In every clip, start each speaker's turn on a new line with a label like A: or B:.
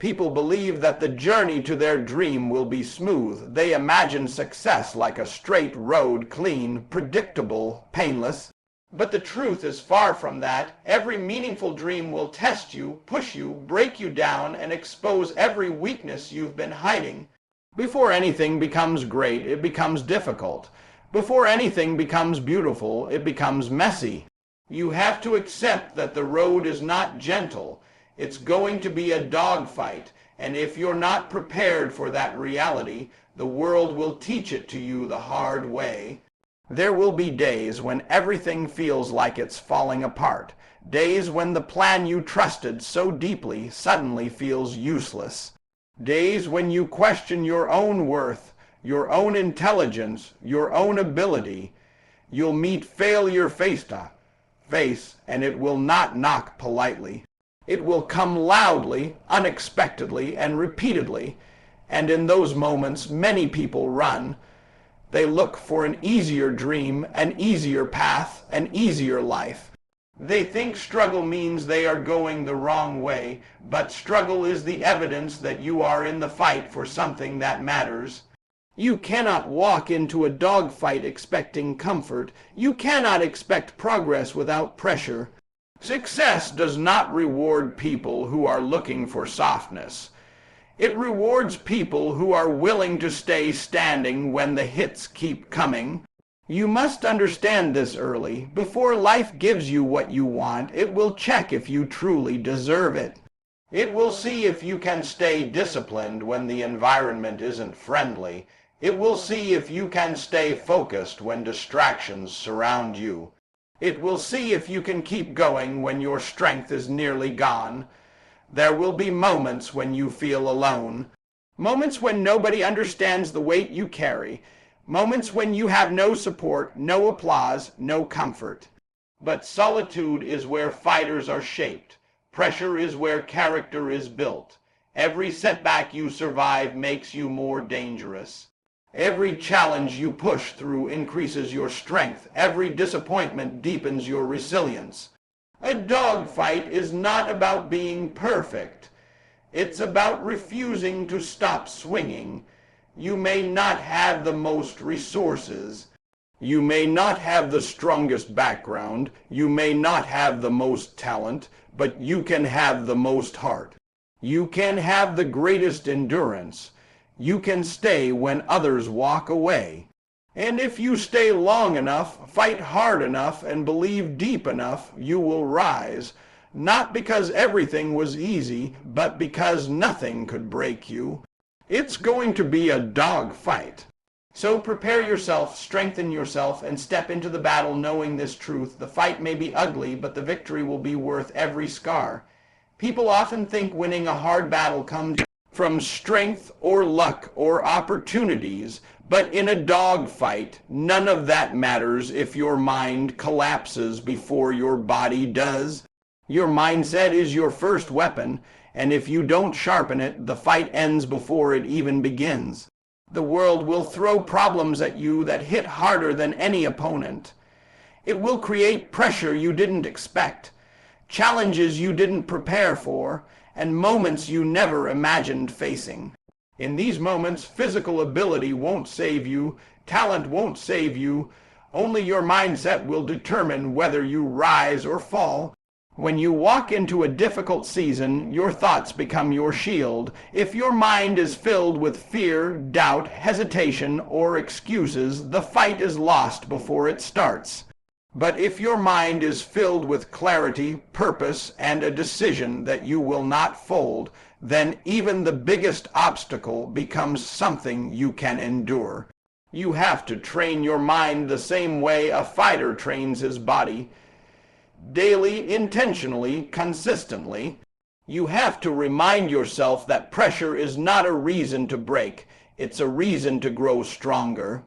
A: People believe that the journey to their dream will be smooth. They imagine success like a straight road, clean, predictable, painless. But the truth is far from that. Every meaningful dream will test you, push you, break you down, and expose every weakness you've been hiding. Before anything becomes great, it becomes difficult. Before anything becomes beautiful, it becomes messy. You have to accept that the road is not gentle. It's going to be a dogfight, and if you're not prepared for that reality, the world will teach it to you the hard way. There will be days when everything feels like it's falling apart, days when the plan you trusted so deeply suddenly feels useless, days when you question your own worth, your own intelligence, your own ability. You'll meet failure face to face, and it will not knock politely. It will come loudly, unexpectedly, and repeatedly, and in those moments many people run. They look for an easier dream, an easier path, an easier life. They think struggle means they are going the wrong way, but struggle is the evidence that you are in the fight for something that matters. You cannot walk into a dogfight expecting comfort. You cannot expect progress without pressure. Success does not reward people who are looking for softness. It rewards people who are willing to stay standing when the hits keep coming. You must understand this early. Before life gives you what you want, it will check if you truly deserve it. It will see if you can stay disciplined when the environment isn't friendly. It will see if you can stay focused when distractions surround you. It will see if you can keep going when your strength is nearly gone. There will be moments when you feel alone, moments when nobody understands the weight you carry, moments when you have no support, no applause, no comfort. But solitude is where fighters are shaped. Pressure is where character is built. Every setback you survive makes you more dangerous. Every challenge you push through increases your strength. Every disappointment deepens your resilience. A dogfight is not about being perfect. It's about refusing to stop swinging. You may not have the most resources. You may not have the strongest background. You may not have the most talent, but you can have the most heart. You can have the greatest endurance. You can stay when others walk away. And if you stay long enough, fight hard enough, and believe deep enough, you will rise, not because everything was easy, but because nothing could break you. It's going to be a dog fight. So prepare yourself, strengthen yourself, and step into the battle knowing this truth. The fight may be ugly, but the victory will be worth every scar. People often think winning a hard battle comes from strength or luck or opportunities, but in a dogfight, none of that matters if your mind collapses before your body does. Your mindset is your first weapon, and if you don't sharpen it, the fight ends before it even begins. The world will throw problems at you that hit harder than any opponent. It will create pressure you didn't expect, challenges you didn't prepare for, and moments you never imagined facing. In these moments, physical ability won't save you, talent won't save you. Only your mindset will determine whether you rise or fall. When you walk into a difficult season, your thoughts become your shield. If your mind is filled with fear, doubt, hesitation, or excuses, the fight is lost before it starts. But if your mind is filled with clarity, purpose, and a decision that you will not fold, then even the biggest obstacle becomes something you can endure. You have to train your mind the same way a fighter trains his body. Daily, intentionally, consistently. You have to remind yourself that pressure is not a reason to break. It's a reason to grow stronger.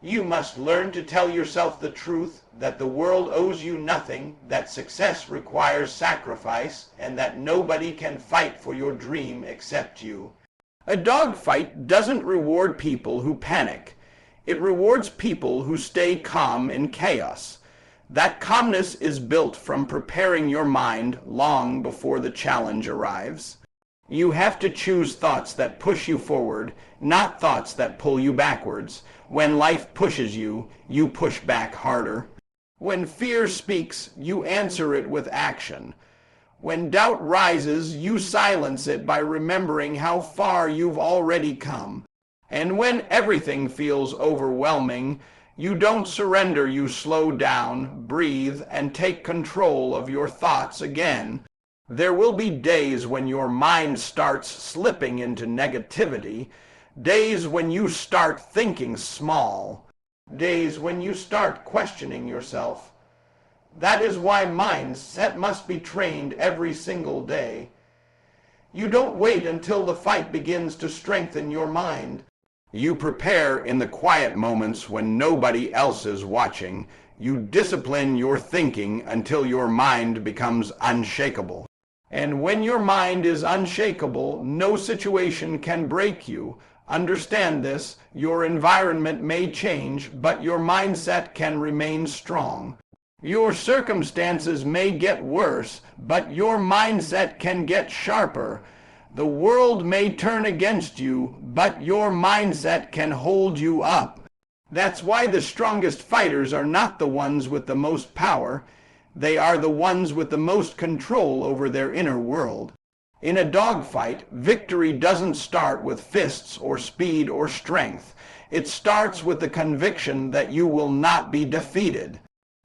A: You must learn to tell yourself the truth, that the world owes you nothing, that success requires sacrifice, and that nobody can fight for your dream except you. A dogfight doesn't reward people who panic. It rewards people who stay calm in chaos. That calmness is built from preparing your mind long before the challenge arrives. You have to choose thoughts that push you forward, not thoughts that pull you backwards. When life pushes you, you push back harder. When fear speaks, you answer it with action. When doubt rises, you silence it by remembering how far you've already come. And when everything feels overwhelming, you don't surrender, you slow down, breathe, and take control of your thoughts again. There will be days when your mind starts slipping into negativity, days when you start thinking small, days when you start questioning yourself. That is why mindset must be trained every single day. You don't wait until the fight begins to strengthen your mind. You prepare in the quiet moments when nobody else is watching. You discipline your thinking until your mind becomes unshakable. And when your mind is unshakable, no situation can break you. Understand this, your environment may change, but your mindset can remain strong. Your circumstances may get worse, but your mindset can get sharper. The world may turn against you, but your mindset can hold you up. That's why the strongest fighters are not the ones with the most power. They are the ones with the most control over their inner world. In a dogfight, victory doesn't start with fists or speed or strength. It starts with the conviction that you will not be defeated.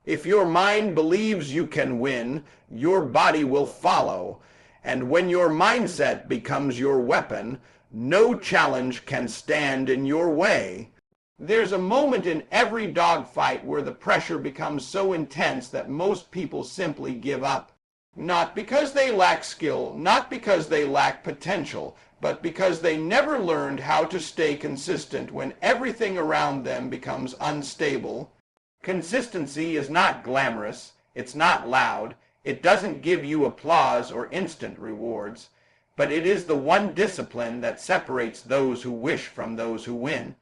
A: If your mind believes you can win, your body will follow. And when your mindset becomes your weapon, no challenge can stand in your way. There's a moment in every dogfight where the pressure becomes so intense that most people simply give up. Not because they lack skill, not because they lack potential, but because they never learned how to stay consistent when everything around them becomes unstable. Consistency is not glamorous, it's not loud, it doesn't give you applause or instant rewards, but it is the one discipline that separates those who wish from those who win.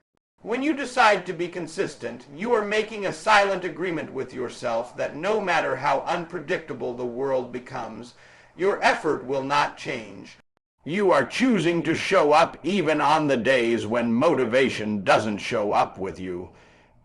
A: When you decide to be consistent, you are making a silent agreement with yourself that no matter how unpredictable the world becomes, your effort will not change. You are choosing to show up even on the days when motivation doesn't show up with you.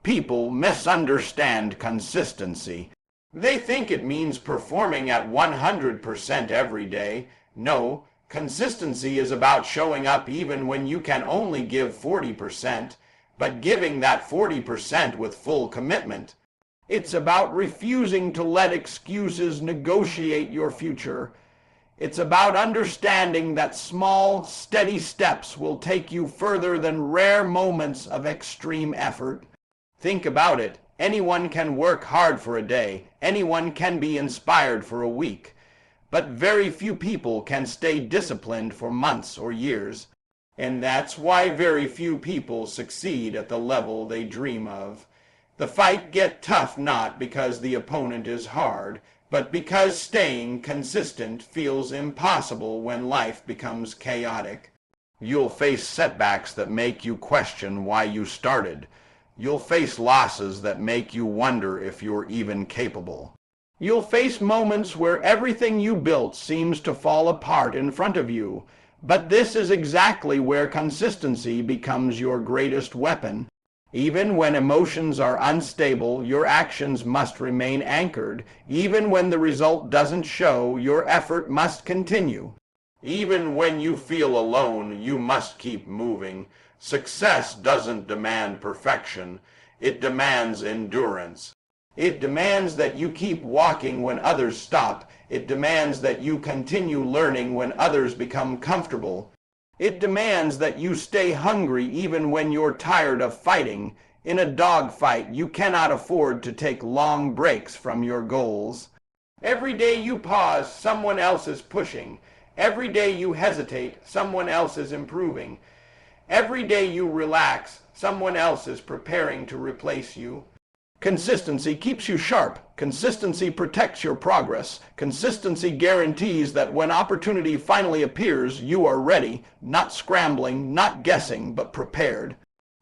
A: People misunderstand consistency. They think it means performing at 100% every day. No, consistency is about showing up even when you can only give 40%. But giving that 40% with full commitment. It's about refusing to let excuses negotiate your future. It's about understanding that small, steady steps will take you further than rare moments of extreme effort. Think about it. Anyone can work hard for a day. Anyone can be inspired for a week. But very few people can stay disciplined for months or years. And that's why very few people succeed at the level they dream of. The fight gets tough not because the opponent is hard, but because staying consistent feels impossible when life becomes chaotic. You'll face setbacks that make you question why you started. You'll face losses that make you wonder if you're even capable. You'll face moments where everything you built seems to fall apart in front of you. But this is exactly where consistency becomes your greatest weapon. Even when emotions are unstable, your actions must remain anchored. Even when the result doesn't show, your effort must continue. Even when you feel alone, you must keep moving. Success doesn't demand perfection. It demands endurance. It demands that you keep walking when others stop. It demands that you continue learning when others become comfortable. It demands that you stay hungry even when you're tired of fighting. In a dogfight, you cannot afford to take long breaks from your goals. Every day you pause, someone else is pushing. Every day you hesitate, someone else is improving. Every day you relax, someone else is preparing to replace you. Consistency keeps you sharp. Consistency protects your progress. Consistency guarantees that when opportunity finally appears, you are ready, not scrambling, not guessing, but prepared.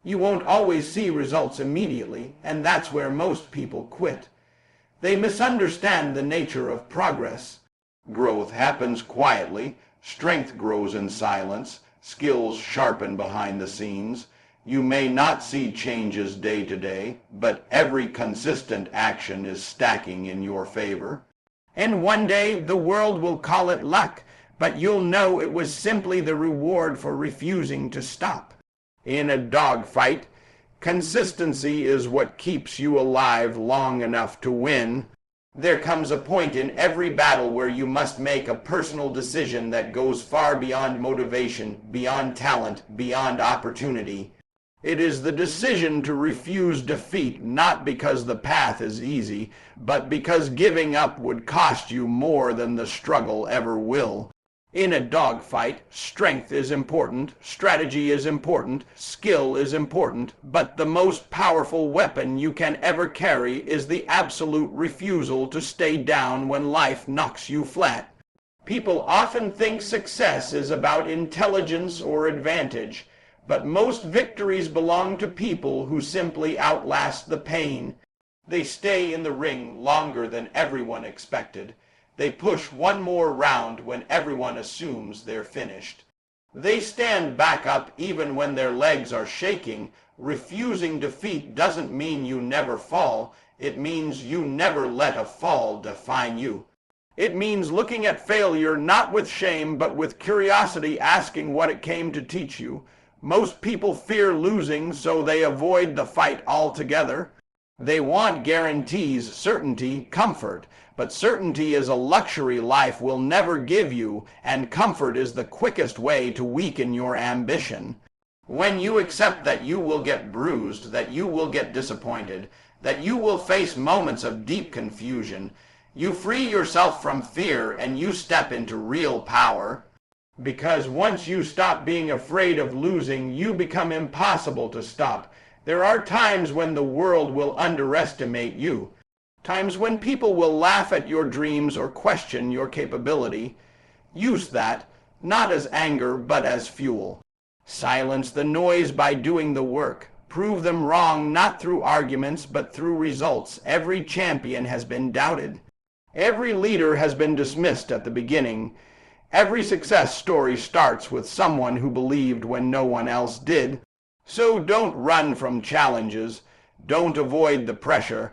A: You won't always see results immediately, and that's where most people quit. They misunderstand the nature of progress. Growth happens quietly, Strength grows in silence, skills sharpen behind the scenes. You may not see changes day to day, but every consistent action is stacking in your favor. And one day the world will call it luck, but you'll know it was simply the reward for refusing to stop. In a dogfight, consistency is what keeps you alive long enough to win. There comes a point in every battle where you must make a personal decision that goes far beyond motivation, beyond talent, beyond opportunity. It is the decision to refuse defeat, not because the path is easy, but because giving up would cost you more than the struggle ever will. In a dogfight, strength is important, strategy is important, skill is important, but the most powerful weapon you can ever carry is the absolute refusal to stay down when life knocks you flat. People often think success is about intelligence or advantage, but most victories belong to people who simply outlast the pain. They stay in the ring longer than everyone expected. They push one more round when everyone assumes they're finished. They stand back up even when their legs are shaking. Refusing defeat doesn't mean you never fall. It means you never let a fall define you. It means looking at failure not with shame but with curiosity, asking what it came to teach you. Most people fear losing, so they avoid the fight altogether. They want guarantees, certainty, comfort. But certainty is a luxury life will never give you, and comfort is the quickest way to weaken your ambition. When you accept that you will get bruised, that you will get disappointed, that you will face moments of deep confusion, you free yourself from fear and you step into real power. Because once you stop being afraid of losing, you become impossible to stop. There are times when the world will underestimate you. Times when people will laugh at your dreams or question your capability. Use that, not as anger, but as fuel. Silence the noise by doing the work. Prove them wrong, not through arguments, but through results. Every champion has been doubted. Every leader has been dismissed at the beginning. Every success story starts with someone who believed when no one else did. So don't run from challenges. Don't avoid the pressure.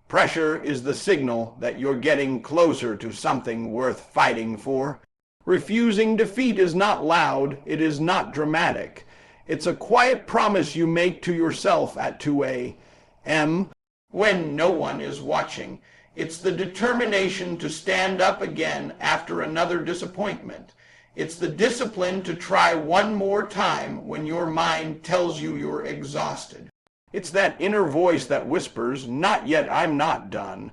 A: Pressure is the signal that you're getting closer to something worth fighting for. Refusing defeat is not loud, it is not dramatic. It's a quiet promise you make to yourself at 2 a.m. when no one is watching. It's the determination to stand up again after another disappointment. It's the discipline to try one more time when your mind tells you you're exhausted. It's that inner voice that whispers, "Not yet, I'm not done."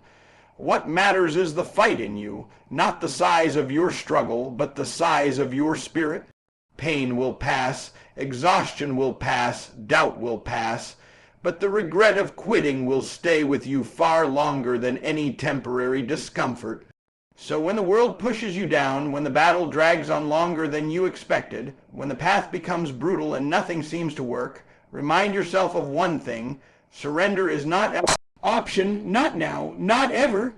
A: What matters is the fight in you, not the size of your struggle, but the size of your spirit. Pain will pass, exhaustion will pass, doubt will pass, but the regret of quitting will stay with you far longer than any temporary discomfort. So when the world pushes you down, when the battle drags on longer than you expected, when the path becomes brutal and nothing seems to work, remind yourself of one thing: surrender is not an option, not now, not ever.